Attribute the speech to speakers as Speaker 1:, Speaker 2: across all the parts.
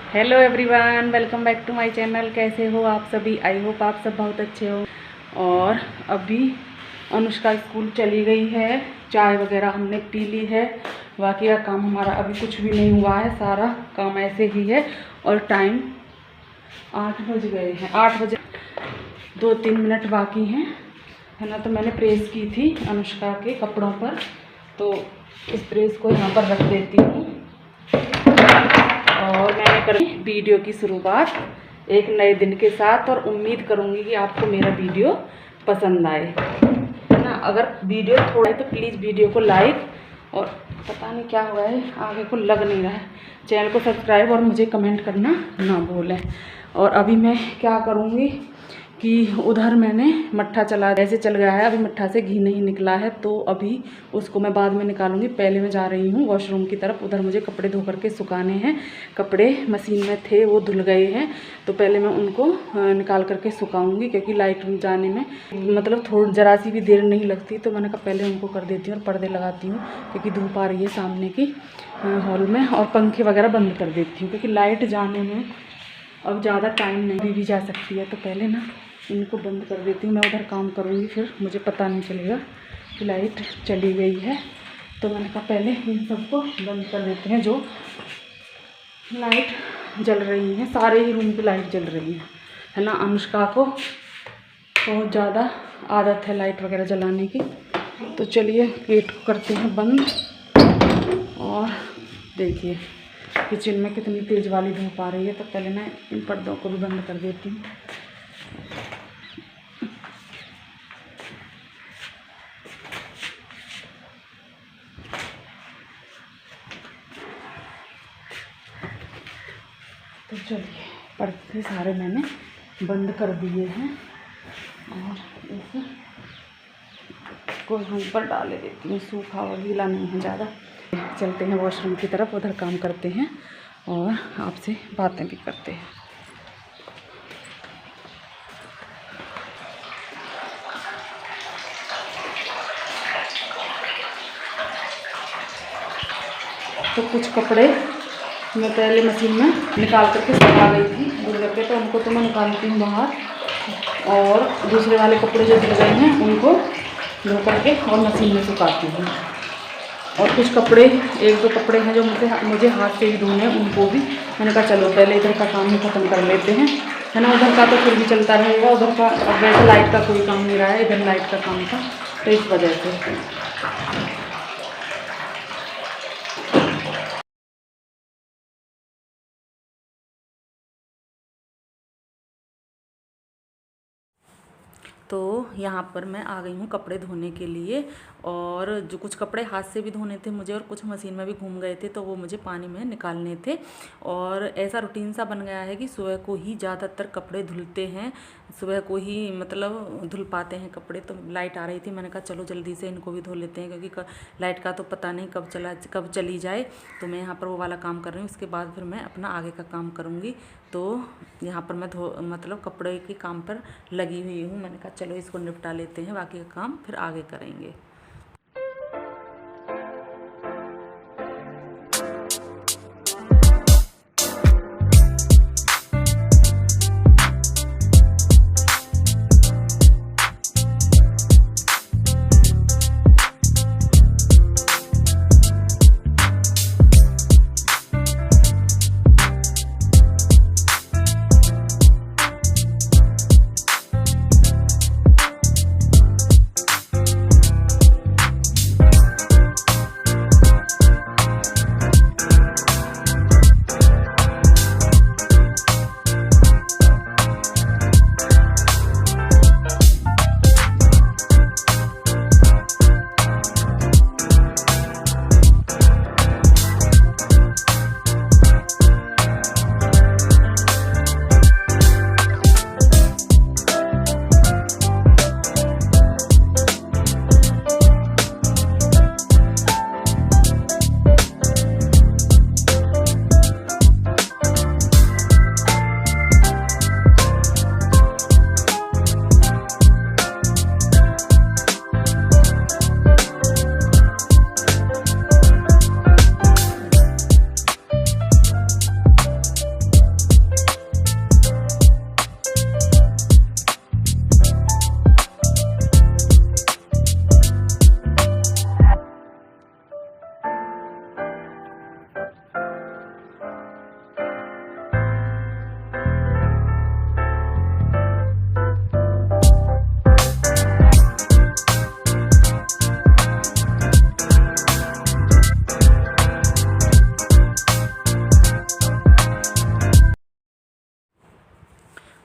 Speaker 1: Hello everyone, welcome back to my channel. कैसे हो आप सभी? आई होप आप सब बहुत अच्छे हो। और अभी अनुष्का स्कूल चली गई है, चाय वगैरह हमने पी ली है। बाकी का काम हमारा अभी कुछ भी नहीं हुआ है, सारा काम ऐसे ही है। और टाइम 8 बज गए हैं, 8 बजे 2-3 मिनट बाकी हैं, है ना। तो मैंने प्रेस की थी अनुष्का के कपड़ों पर, तो इस प्रेस को यहाँ पर रख देती हूँ। और मैंने करी वीडियो की शुरुआत एक नए दिन के साथ, और उम्मीद करूँगी कि आपको मेरा वीडियो पसंद आए, है ना। अगर वीडियो थोड़ा है तो प्लीज़ वीडियो को लाइक, और पता नहीं क्या हुआ है आगे को लग नहीं रहा है, चैनल को सब्सक्राइब और मुझे कमेंट करना ना भूलें। और अभी मैं क्या करूँगी कि उधर मैंने मट्ठा चला, ऐसे चल गया है, अभी मट्ठा से घी नहीं निकला है, तो अभी उसको मैं बाद में निकालूंगी। पहले मैं जा रही हूँ वॉशरूम की तरफ, उधर मुझे कपड़े धो करके सुखाने हैं। कपड़े मशीन में थे, वो धुल गए हैं, तो पहले मैं उनको निकाल करके सुखाऊंगी, क्योंकि लाइट जाने में मतलब थोड़ी ज़रा सी भी देर नहीं लगती। तो मैंने कहा पहले उनको कर देती हूँ और पर्दे लगाती हूँ, क्योंकि धूप आ रही है सामने की हॉल में, और पंखे वगैरह बंद कर देती हूँ, क्योंकि लाइट जाने में अब ज़्यादा टाइम नहीं भी जा सकती है। तो पहले ना इनको बंद कर देती हूँ, मैं उधर काम करूँगी, फिर मुझे पता नहीं चलेगा कि लाइट चली गई है। तो मैंने कहा पहले इन सबको बंद कर देते हैं। जो लाइट जल रही है, सारे ही रूम की लाइट जल रही है ना। अनुष्का को बहुत ज़्यादा आदत है लाइट वगैरह जलाने की। तो चलिए गेट को करते हैं बंद। और देखिए किचन में कितनी तेज़ वाली धूप आ रही है, तो पहले मैं इन पर्दों को भी बंद कर देती हूँ। तो चलिए पर्दे सारे मैंने बंद कर दिए हैं, और इसको यहाँ पर डाले देती हूँ, सूखा और गीला नहीं है ज़्यादा। चलते हैं वॉशरूम की तरफ, उधर काम करते हैं और आपसे बातें भी करते हैं। तो कुछ कपड़े मैं पहले मशीन में निकाल करके सुखा गई थी धुल करके, तो उनको तो मैं निकालती हूँ बाहर, और दूसरे वाले कपड़े जो धुल गए हैं उनको धो करके और मशीन में सुखाती हूँ। और कुछ कपड़े, 1-2 कपड़े हैं जो मुझे हाथ से ही धोने हैं, उनको भी मैंने कहा चलो पहले इधर का काम ही ख़त्म कर लेते हैं, है ना। उधर का तो फिर भी चलता रहेगा, उधर का अब वैसे लाइट का कोई काम नहीं रहा है, इधर लाइट का काम था, तो इस वजह से। तो यहाँ पर मैं आ गई हूँ कपड़े धोने के लिए, और जो कुछ कपड़े हाथ से भी धोने थे मुझे, और कुछ मशीन में भी घूम गए थे, तो वो मुझे पानी में निकालने थे। और ऐसा रूटीन सा बन गया है कि सुबह को ही ज़्यादातर कपड़े धुलते हैं, सुबह को ही मतलब धुल पाते हैं कपड़े। तो लाइट आ रही थी, मैंने कहा चलो जल्दी से इनको भी धो लेते हैं, क्योंकि लाइट का तो पता नहीं कब चली जाए। तो मैं यहाँ पर वो वाला काम कर रही हूँ, उसके बाद फिर मैं अपना आगे का काम करूँगी। तो यहाँ पर मैं मतलब कपड़े के काम पर लगी हुई हूँ। मैंने कहा चलो इसको निपटा लेते हैं, बाकी का काम फिर आगे करेंगे।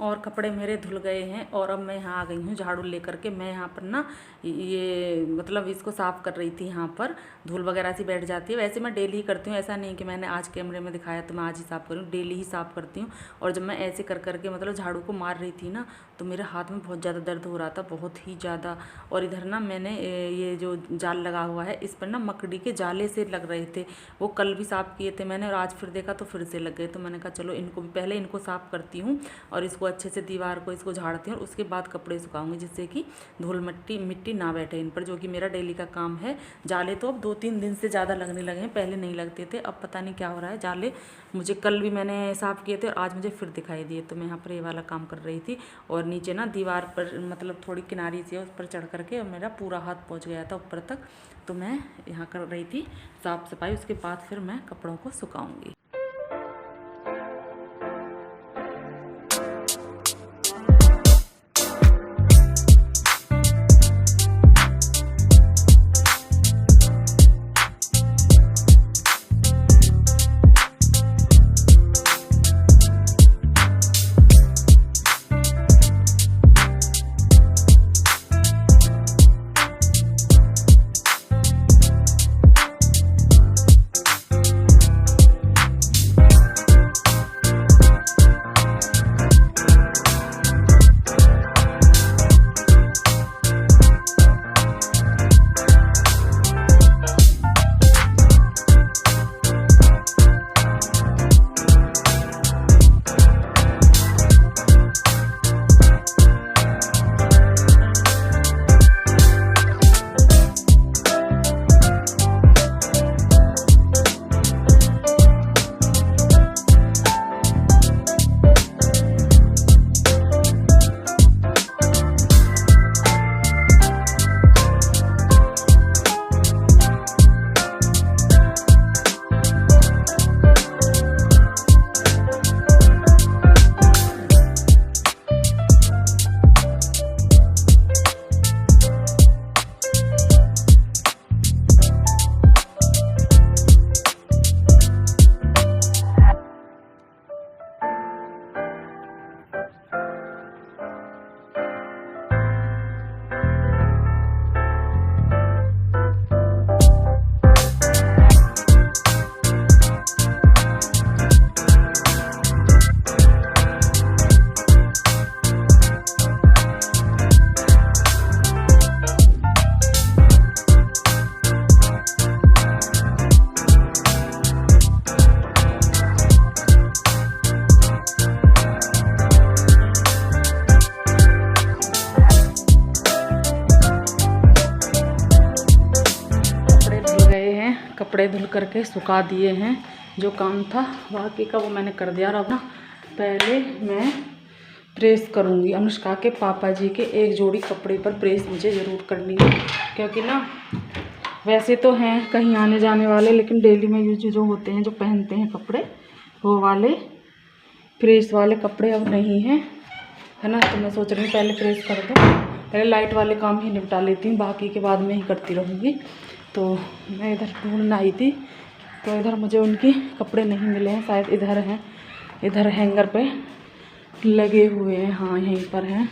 Speaker 1: और कपड़े मेरे धुल गए हैं और अब मैं यहाँ आ गई हूँ झाड़ू लेकर के। मैं यहाँ पर ना ये मतलब इसको साफ़ कर रही थी। यहाँ पर धूल वगैरह सी बैठ जाती है। वैसे मैं डेली ही करती हूँ, ऐसा नहीं कि मैंने आज कैमरे में दिखाया तो मैं आज ही साफ़ करूँ, डेली ही साफ़ करती हूँ। और जब मैं ऐसे कर करके मतलब झाड़ू को मार रही थी ना तो मेरे हाथ में बहुत ज़्यादा दर्द हो रहा था, बहुत ही ज़्यादा। और इधर ना मैंने ये जो जाल लगा हुआ है इस पर ना मकड़ी के जाले से लग रहे थे। वो कल भी साफ़ किए थे मैंने और आज फिर देखा तो फिर से लग गए। तो मैंने कहा चलो इनको भी पहले इनको साफ़ करती हूँ और इसको अच्छे से दीवार को इसको झाड़ती हूँ और उसके बाद कपड़े सुखाऊंगी, जिससे कि धूल मिट्टी ना बैठे इन पर, जो कि मेरा डेली का काम है। जाले तो अब 2-3 दिन से ज़्यादा लगने लगे हैं, पहले नहीं लगते थे, अब पता नहीं क्या हो रहा है। जाले मुझे कल भी मैंने साफ़ किए थे और आज मुझे फिर दिखाई दिए। तो मैं यहाँ पर ये वाला काम कर रही थी और नीचे ना दीवार पर मतलब थोड़ी किनारी सी है, उस पर चढ़ करके मेरा पूरा हाथ पहुँच गया था ऊपर तक। तो मैं यहाँ कर रही थी साफ़ सफाई, उसके बाद फिर मैं कपड़ों को सुखाऊंगी। कपड़े धुल करके सुखा दिए हैं, जो काम था बाकी का वो मैंने कर दिया। और अब ना पहले मैं प्रेस करूँगी अनुष्का के पापा जी के एक जोड़ी कपड़े पर प्रेस मुझे ज़रूर करनी है, क्योंकि ना वैसे तो हैं कहीं आने जाने वाले, लेकिन डेली में यूज जो होते हैं जो पहनते हैं कपड़े वो वाले प्रेस वाले कपड़े अब नहीं हैं, है ना। तो मैं सोच रही हूँ पहले प्रेस कर दूँ, पहले लाइट वाले काम ही निपटा लेती हूँ, बाकी के बाद में ही करती रहूँगी। तो मैं इधर ढूंढना आई थी तो इधर मुझे उनके कपड़े नहीं मिले हैं, शायद इधर हैं, इधर हैंगर पे लगे हुए हैं, हाँ यहीं पर हैं।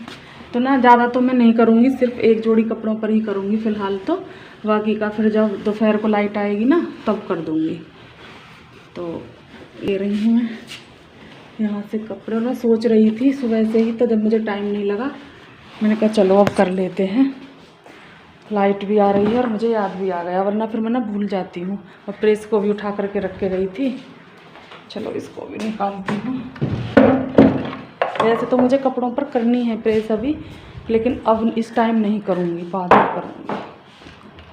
Speaker 1: तो ना ज़्यादा तो मैं नहीं करूँगी, सिर्फ एक जोड़ी कपड़ों पर ही करूँगी फ़िलहाल तो, बाकी का फिर जब दोपहर को लाइट आएगी ना तब कर दूँगी। तो ले रही हूँ मैं यहाँ से कपड़े, और मैं सोच रही थी सुबह से ही, तो जब मुझे टाइम नहीं लगा मैंने कहा चलो अब कर लेते हैं। लाइट भी आ रही है और मुझे याद भी आ गया, वरना फिर मैं ना भूल जाती हूँ। और प्रेस को भी उठा करके रख के गई थी, चलो इसको भी निकालती हूँ। वैसे तो मुझे कपड़ों पर करनी है प्रेस अभी, लेकिन अब इस टाइम नहीं करूँगी, बाद में करूँगी,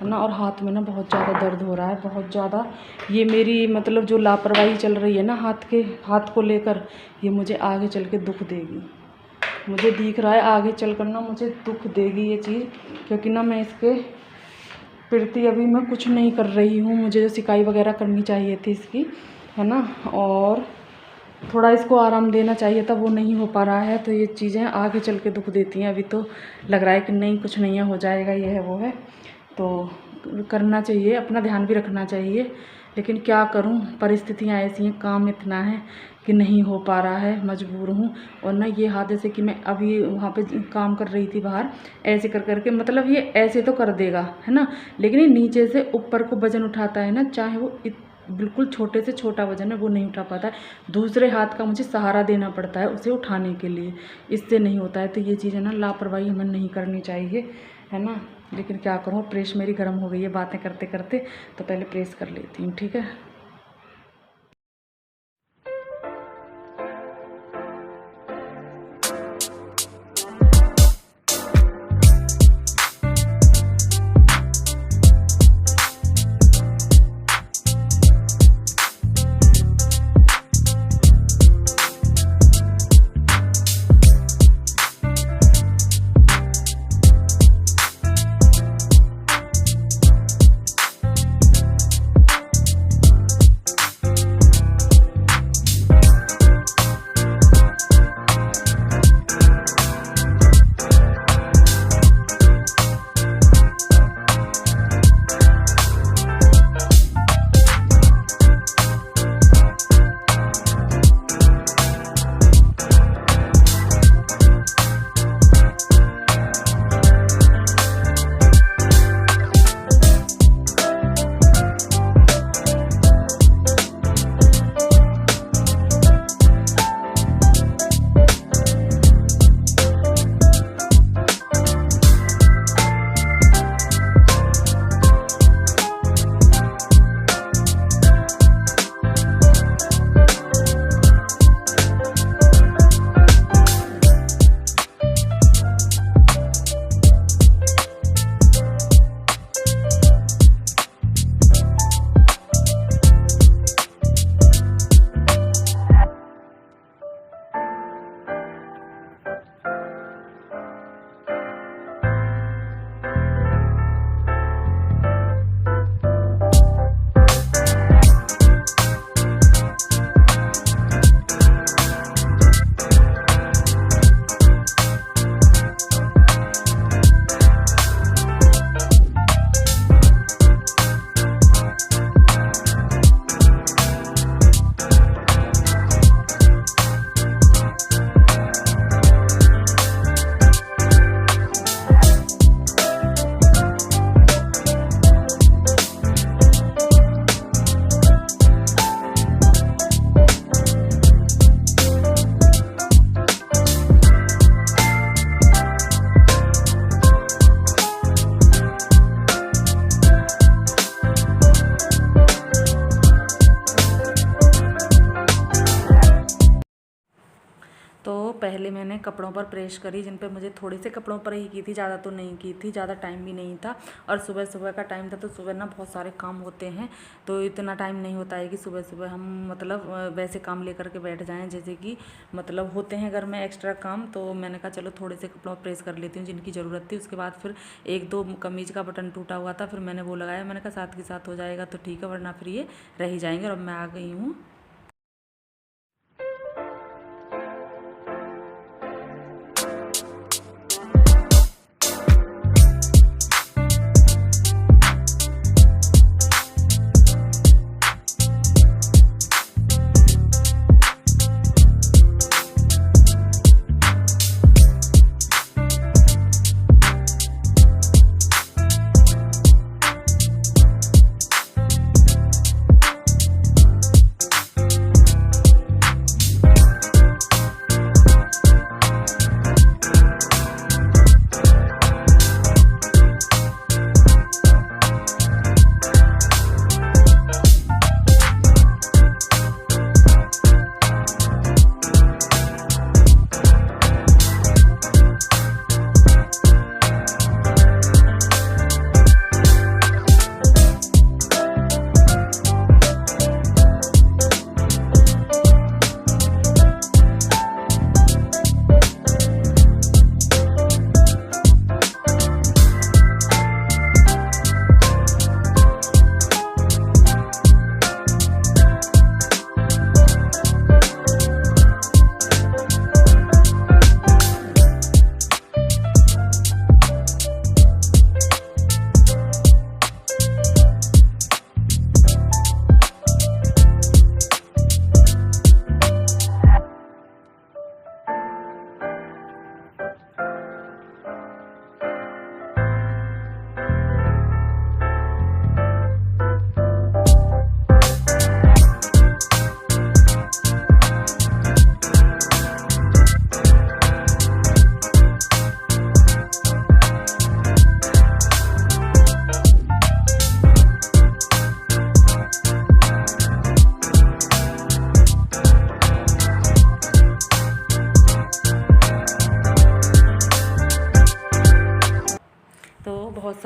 Speaker 1: है ना। और हाथ में ना बहुत ज़्यादा दर्द हो रहा है, बहुत ज़्यादा। ये मेरी मतलब जो लापरवाही चल रही है ना हाथ को लेकर, ये मुझे आगे चल के दुख देगी। मुझे दिख रहा है आगे चल कर ना मुझे दुख देगी ये चीज़, क्योंकि ना मैं इसके प्रति अभी मैं कुछ नहीं कर रही हूँ। मुझे जो सिकाई वगैरह करनी चाहिए थी इसकी, है ना, और थोड़ा इसको आराम देना चाहिए था, वो नहीं हो पा रहा है। तो ये चीज़ें आगे चल के दुख देती हैं। अभी तो लग रहा है कि नहीं कुछ नहीं है, हो जाएगा, ये है वो है। तो करना चाहिए, अपना ध्यान भी रखना चाहिए, लेकिन क्या करूं, परिस्थितियां ऐसी हैं, काम इतना है कि नहीं हो पा रहा है, मजबूर हूं। और ना ये हाथ जैसे कि मैं अभी वहाँ पे काम कर रही थी बाहर, ऐसे कर करके, मतलब ये ऐसे तो कर देगा है ना, लेकिन ये नीचे से ऊपर को वजन उठाता है ना, चाहे वो बिल्कुल छोटे से छोटा वजन है वो नहीं उठा पाता है, दूसरे हाथ का मुझे सहारा देना पड़ता है उसे उठाने के लिए, इससे नहीं होता है। तो ये चीज़ है ना, लापरवाही हमें नहीं करनी चाहिए है ना। लेकिन क्या करूँ, प्रेस मेरी गर्म हो गई है बातें करते करते, तो पहले प्रेस कर लेती हूँ, ठीक है। पहले मैंने कपड़ों पर प्रेस करी, जिन पे मुझे थोड़े से कपड़ों पर ही की थी, ज़्यादा तो नहीं की थी, ज़्यादा टाइम भी नहीं था। और सुबह सुबह का टाइम था, तो सुबह ना बहुत सारे काम होते हैं, तो इतना टाइम नहीं होता है कि सुबह सुबह हम मतलब वैसे काम लेकर के बैठ जाएं, जैसे कि मतलब होते हैं घर में एक्स्ट्रा काम। तो मैंने कहा चलो थोड़े से कपड़ों पर प्रेस कर लेती हूँ जिनकी ज़रूरत थी। उसके बाद फिर एक दो कमीज़ का बटन टूटा हुआ था, फिर मैंने वो लगाया, मैंने कहा साथ के साथ हो जाएगा तो ठीक है, वरना फिर ये रह ही जाएंगे। और अब मैं आ गई हूँ।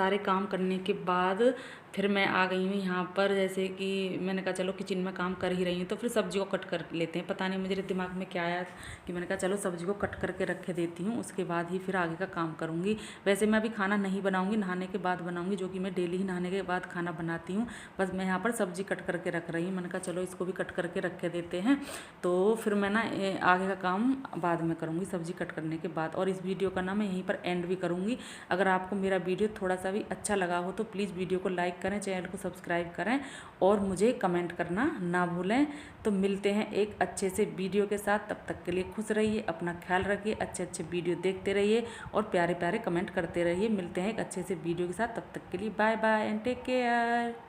Speaker 1: सारे काम करने के बाद फिर मैं आ गई हूँ यहाँ पर। जैसे कि मैंने कहा चलो किचन में काम कर ही रही हूँ तो फिर सब्जी को कट कर लेते हैं। पता नहीं मेरे दिमाग में क्या आया कि मैंने कहा चलो सब्जी को कट करके रख देती हूँ, उसके बाद ही फिर आगे का काम करूँगी। वैसे मैं अभी खाना नहीं बनाऊँगी, नहाने के बाद बनाऊँगी, जो कि मैं डेली ही नहाने के बाद खाना बनाती हूँ। बस मैं यहाँ पर सब्जी कट करके रख रही हूँ। मैंने कहा चलो इसको भी कट करके रख देते हैं, तो फिर मैं ना आगे का काम बाद में करूँगी सब्जी कट करने के बाद। और इस वीडियो का ना मैं यहीं पर एंड भी करूँगी। अगर आपको मेरा वीडियो थोड़ा सा भी अच्छा लगा हो तो प्लीज़ वीडियो को लाइक करें, चैनल को सब्सक्राइब करें और मुझे कमेंट करना ना भूलें। तो मिलते हैं एक अच्छे से वीडियो के साथ। तब तक के लिए खुश रहिए, अपना ख्याल रखिए, अच्छे अच्छे वीडियो देखते रहिए और प्यारे प्यारे कमेंट करते रहिए। मिलते हैं एक अच्छे से वीडियो के साथ, तब तक के लिए bye bye and take care.